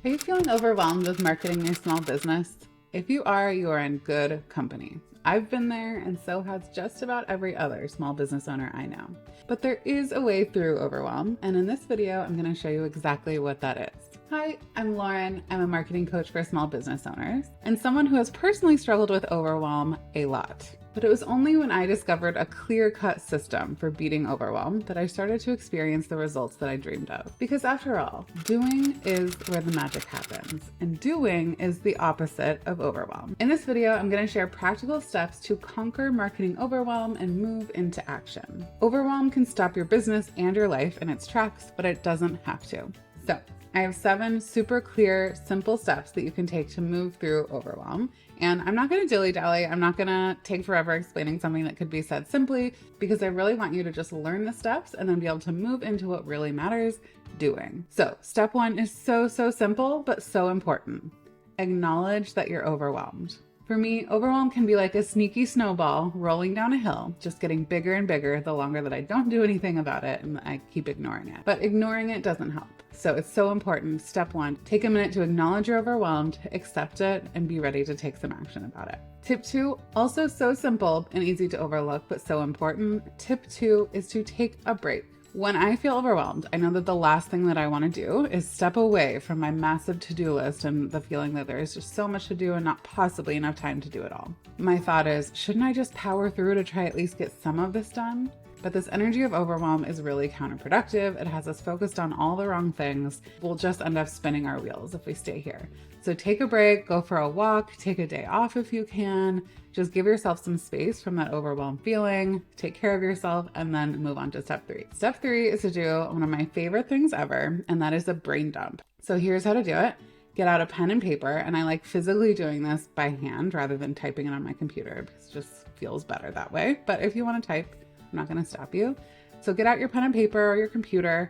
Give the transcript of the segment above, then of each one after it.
Are you feeling overwhelmed with marketing your small business? If you are in good company. I've been there, and so has just about every other small business owner I know. But there is a way through overwhelm, and in this video, I'm going to show you exactly what that is. Hi, I'm Lauren. I'm a marketing coach for small business owners, and someone who has personally struggled with overwhelm a lot. But it was only when I discovered a clear-cut system for beating overwhelm that I started to experience the results that I dreamed of. Because after all, doing is where the magic happens, and doing is the opposite of overwhelm. In this video, I'm going to share practical steps to conquer marketing overwhelm and move into action. Overwhelm can stop your business and your life in its tracks, but it doesn't have to. So, I have 7 super clear, simple steps that you can take to move through overwhelm. And I'm not going to dilly-dally. I'm not going to take forever explaining something that could be said simply, because I really want you to just learn the steps and then be able to move into what really matters, doing. So step 1 is so simple, but so important. Acknowledge that you're overwhelmed. For me, overwhelm can be like a sneaky snowball rolling down a hill, just getting bigger and bigger the longer that I don't do anything about it and I keep ignoring it. But ignoring it doesn't help. So it's so important. Step 1, take a minute to acknowledge you're overwhelmed, accept it, and be ready to take some action about it. Tip 2, also so simple and easy to overlook, but so important. Tip 2 is to take a break. When I feel overwhelmed, I know that the last thing that I want to do is step away from my massive to-do list and the feeling that there is just so much to do and not possibly enough time to do it all. My thought is, shouldn't I just power through to try at least get some of this done? But this energy of overwhelm is really counterproductive. It has us focused on all the wrong things. We'll just end up spinning our wheels if we stay here. So take a break, go for a walk, take a day off if you can. Just give yourself some space from that overwhelmed feeling, take care of yourself, and then move on to step 3. Step 3 is to do one of my favorite things ever, and that is a brain dump. So here's how to do it. Get out a pen and paper, and I like physically doing this by hand rather than typing it on my computer because it just feels better that way. But if you want to type, I'm not going to stop you. So get out your pen and paper or your computer,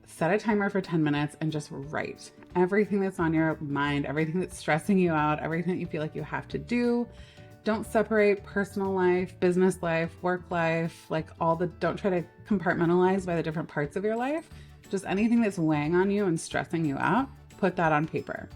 set a timer for 10 minutes, and just write everything that's on your mind, everything that's stressing you out, everything that you feel like you have to do. Don't separate personal life, business life, work life, don't try to compartmentalize by the different parts of your life. Just anything that's weighing on you and stressing you out, put that on paper.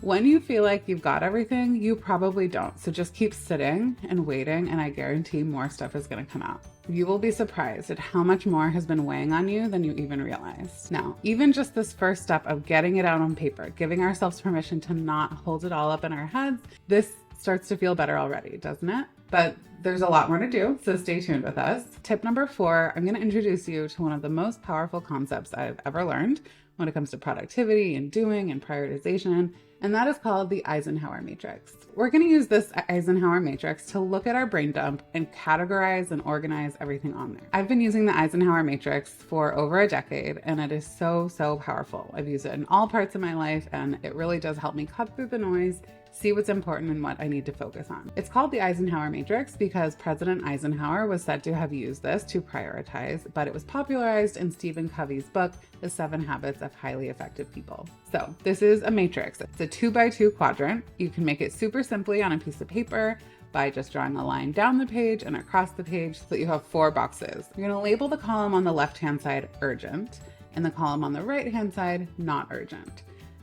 When you feel like you've got everything, you probably don't. So just keep sitting and waiting, and I guarantee more stuff is going to come out. You will be surprised at how much more has been weighing on you than you even realized. Now, even just this first step of getting it out on paper, giving ourselves permission to not hold it all up in our heads, this starts to feel better already, doesn't it? But there's a lot more to do, so stay tuned with us. Tip number 4, I'm going to introduce you to one of the most powerful concepts I've ever learned when it comes to productivity and doing and prioritization, and that is called the Eisenhower Matrix. We're going to use this Eisenhower Matrix to look at our brain dump and categorize and organize everything on there. I've been using the Eisenhower Matrix for over a decade, and it is so powerful. I've used it in all parts of my life, and it really does help me cut through the noise, see what's important and what I need to focus on. It's called the Eisenhower Matrix because President Eisenhower was said to have used this to prioritize, but it was popularized in Stephen Covey's book, The 7 Habits of Highly Effective People. So this is a matrix. It's a 2x2 quadrant. You can make it super simply on a piece of paper by just drawing a line down the page and across the page so that you have 4 boxes. You're going to label the column on the left-hand side urgent and the column on the right-hand side not urgent.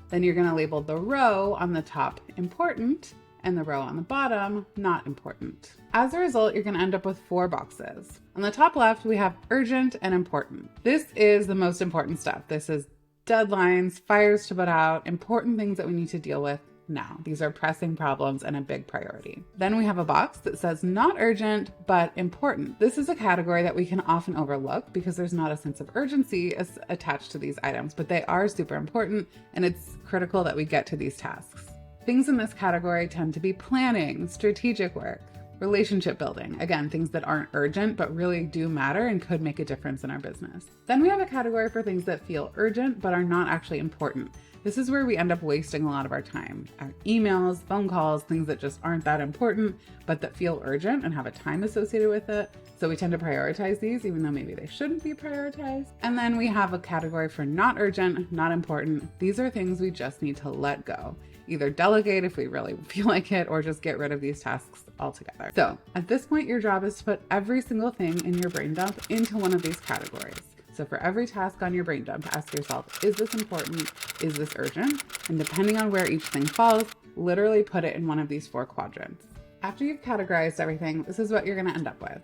Then you're going to label the row on the top important and the row on the bottom not important. As a result, you're going to end up with 4 boxes. On the top left, we have urgent and important. This is the most important stuff. This is deadlines, fires to put out, important things that we need to deal with now. These are pressing problems and a big priority. Then we have a box that says not urgent, but important. This is a category that we can often overlook because there's not a sense of urgency attached to these items, but they are super important, and it's critical that we get to these tasks. Things in this category tend to be planning, strategic work, relationship building. Again, things that aren't urgent, but really do matter and could make a difference in our business. Then we have a category for things that feel urgent, but are not actually important. This is where we end up wasting a lot of our time. Our emails, phone calls, things that just aren't that important, but that feel urgent and have a time associated with it. So we tend to prioritize these, even though maybe they shouldn't be prioritized. And then we have a category for not urgent, not important. These are things we just need to let go. Either delegate if we really feel like it, or just get rid of these tasks altogether. So at this point, your job is to put every single thing in your brain dump into one of these categories. So for every task on your brain dump, ask yourself, is this important? Is this urgent? And depending on where each thing falls, literally put it in one of these 4 quadrants. After you've categorized everything, this is what you're going to end up with.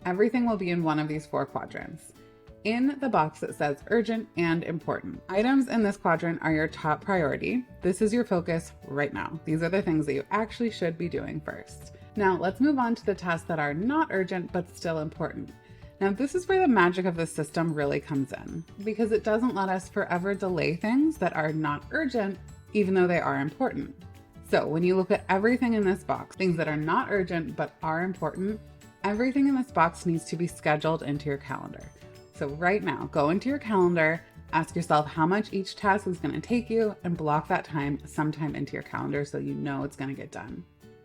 Everything will be in one of these 4 quadrants. In the box that says urgent and important, items in this quadrant are your top priority. This is your focus right now. These are the things that you actually should be doing first. Now let's move on to the tasks that are not urgent but still important. Now this is where the magic of the system really comes in, because it doesn't let us forever delay things that are not urgent even though they are important. So when you look at everything in this box, things that are not urgent but are important, everything in this box needs to be scheduled into your calendar. So right now, go into your calendar, ask yourself how much each task is going to take you, and block that time sometime into your calendar so you know it's going to get done.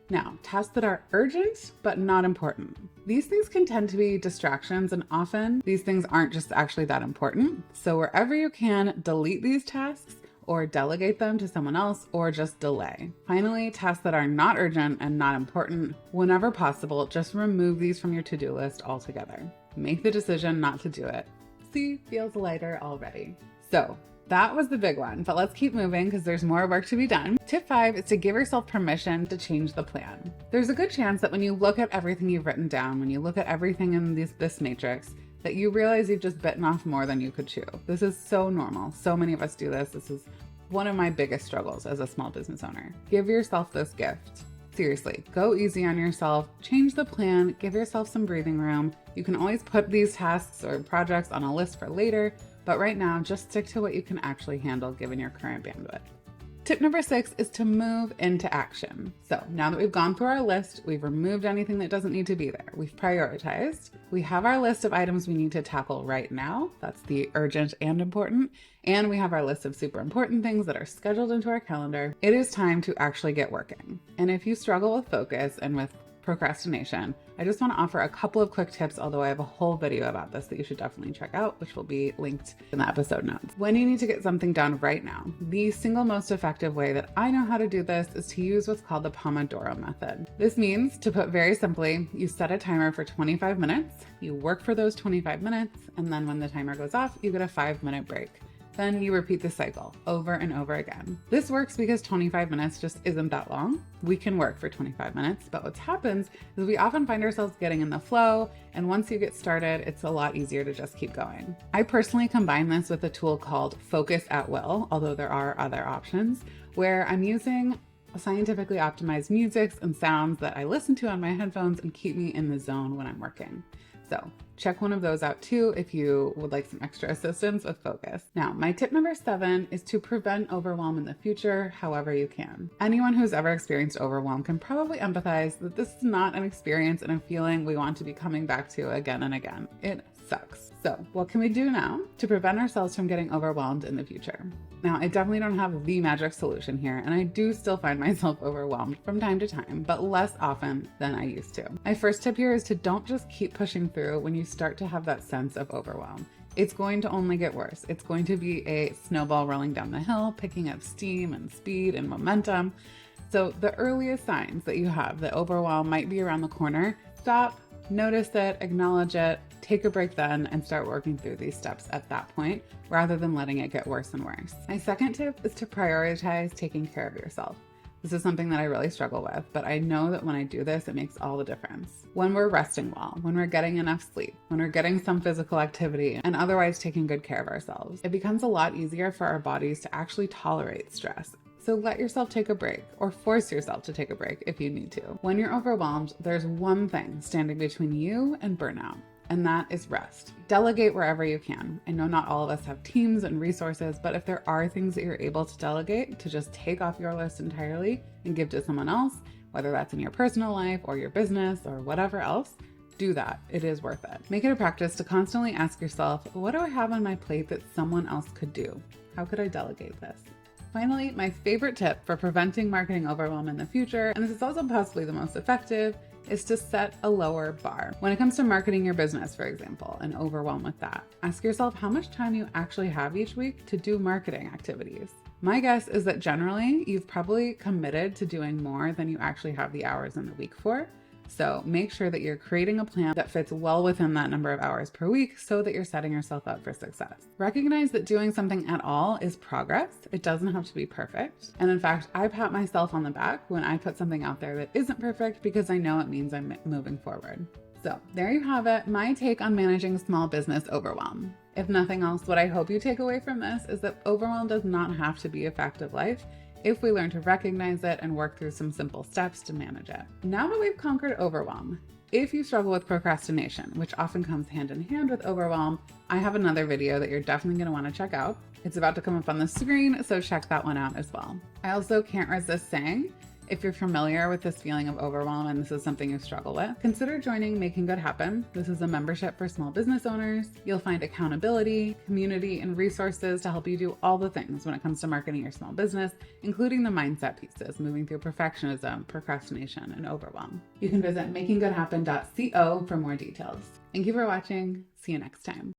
Now, tasks that are urgent but not important. These things can tend to be distractions, and often these things aren't just actually that important. So wherever you can, delete these tasks or delegate them to someone else, or just delay. Finally, tasks that are not urgent and not important, whenever possible, just remove these from your to-do list altogether. Make the decision not to do it. See, feels lighter already. So that was the big one, but let's keep moving because there's more work to be done. Tip 5 is to give yourself permission to change the plan. There's a good chance that when you look at everything you've written down, when you look at everything in this matrix, that you realize you've just bitten off more than you could chew. This is so normal. So many of us do this. This is one of my biggest struggles as a small business owner. Give yourself this gift. Seriously, go easy on yourself, change the plan, give yourself some breathing room. You can always put these tasks or projects on a list for later, but right now, just stick to what you can actually handle given your current bandwidth. Tip number 6 is to move into action. So now that we've gone through our list, we've removed anything that doesn't need to be there. We've prioritized. We have our list of items we need to tackle right now. That's the urgent and important. And we have our list of super important things that are scheduled into our calendar. It is time to actually get working. And if you struggle with focus and with procrastination, I just want to offer a couple of quick tips, although I have a whole video about this that you should definitely check out, which will be linked in the episode notes. When you need to get something done right now, the single most effective way that I know how to do this is to use what's called the Pomodoro method. This means, to put very simply, you set a timer for 25 minutes, you work for those 25 minutes, and then when the timer goes off, you get a 5-minute break. Then you repeat the cycle over and over again. This works because 25 minutes just isn't that long. We can work for 25 minutes, but what happens is we often find ourselves getting in the flow, and once you get started, it's a lot easier to just keep going. I personally combine this with a tool called Focus at Will, although there are other options, where I'm using scientifically optimized music and sounds that I listen to on my headphones and keep me in the zone when I'm working. So check one of those out too if you would like some extra assistance with focus. Now, my tip number 7 is to prevent overwhelm in the future however you can. Anyone who's ever experienced overwhelm can probably empathize that this is not an experience and a feeling we want to be coming back to again and again. It sucks. So what can we do now to prevent ourselves from getting overwhelmed in the future? Now, I definitely don't have the magic solution here, and I do still find myself overwhelmed from time to time, but less often than I used to. My first tip here is to don't just keep pushing through when you start to have that sense of overwhelm. It's going to only get worse. It's going to be a snowball rolling down the hill, picking up steam and speed and momentum. So the earliest signs that you have that overwhelm might be around the corner, stop, notice it, acknowledge it, take a break then, and start working through these steps at that point, rather than letting it get worse and worse. My second tip is to prioritize taking care of yourself. This is something that I really struggle with, but I know that when I do this, it makes all the difference. When we're resting well, when we're getting enough sleep, when we're getting some physical activity, and otherwise taking good care of ourselves, it becomes a lot easier for our bodies to actually tolerate stress. So let yourself take a break, or force yourself to take a break if you need to. When you're overwhelmed, there's one thing standing between you and burnout, and that is rest. Delegate wherever you can. I know not all of us have teams and resources, but if there are things that you're able to delegate, to just take off your list entirely and give to someone else, whether that's in your personal life or your business or whatever else, do that. It is worth it. Make it a practice to constantly ask yourself, what do I have on my plate that someone else could do? How could I delegate this? Finally, my favorite tip for preventing marketing overwhelm in the future, and this is also possibly the most effective, is to set a lower bar. When it comes to marketing your business, for example, and overwhelm with that, ask yourself how much time you actually have each week to do marketing activities. My guess is that generally you've probably committed to doing more than you actually have the hours in the week for. So make sure that you're creating a plan that fits well within that number of hours per week so that you're setting yourself up for success. Recognize that doing something at all is progress. It doesn't have to be perfect. And in fact, I pat myself on the back when I put something out there that isn't perfect because I know it means I'm moving forward. So there you have it, my take on managing small business overwhelm. If nothing else, what I hope you take away from this is that overwhelm does not have to be a fact of life if we learn to recognize it and work through some simple steps to manage it. Now that we've conquered overwhelm, if you struggle with procrastination, which often comes hand in hand with overwhelm, I have another video that you're definitely going to want to check out. It's about to come up on the screen, so check that one out as well. I also can't resist saying, if you're familiar with this feeling of overwhelm and this is something you struggle with, consider joining Making Good Happen. This is a membership for small business owners. You'll find accountability, community, and resources to help you do all the things when it comes to marketing your small business, including the mindset pieces, moving through perfectionism, procrastination, and overwhelm. You can visit makinggoodhappen.co for more details. Thank you for watching. See you next time.